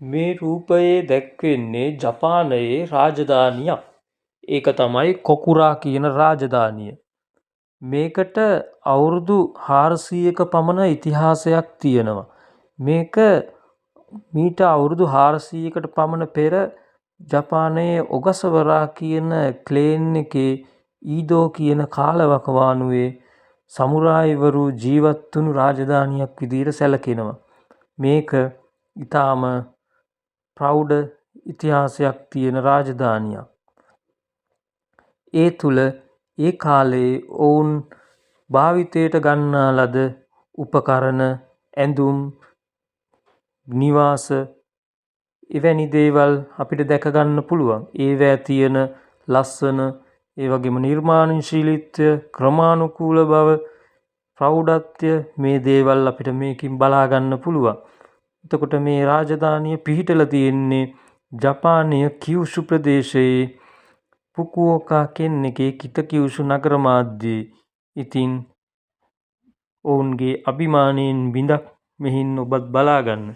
මේ රූපයේ දැක්වෙන්නේ ජපානයේ රාජධානියක්. ඒක තමයි කොකුරා කියන රාජධානිය. මේකට අවුරුදු 400ක පමණ ඉතිහාසයක් තියෙනවා. මේක මීට අවුරුදු 400කට පමණ පෙර ජපානයේ ඔගසවරා කියන ක්ලේන් එකේ ඊඩෝ කියන කාලවකවානුවේ සමුරායිවරු ජීවත් වුණු රාජධානියක් විදිහට සැලකෙනවා. මේක ඊටාම ප්‍රෞඩ ඉතිහාසයක් තියෙන රාජධානියක්. ඒ තුල ඒ කාලේ ඔවුන් භාවිතයට ගන්නා ලද උපකරණ, ඇඳුම්, නිවාස එවැනි දේවල් අපිට දැක ගන්න පුළුවන්. ඒවැ තියෙන ලස්සන, ඒ වගේම නිර්මාණශීලීත්වය, ක්‍රමානුකූල බව, ප්‍රෞಢත්වය මේ දේවල් අපිට මේකෙන් බලා ගන්න පුළුවන්. එතකොට මේ රාජධානිය පිහිටලා තියෙන්නේ ජපානයේ කියුෂු ප්‍රදේශයේ ෆුකුෝකා කෙන්නකේ කිතකියුෂු නගර මාධ්‍යයේ. ඉතින් ඔවුන්ගේ අභිමානයෙන් බිඳක් මෙහින් ඔබත් බලා ගන්න.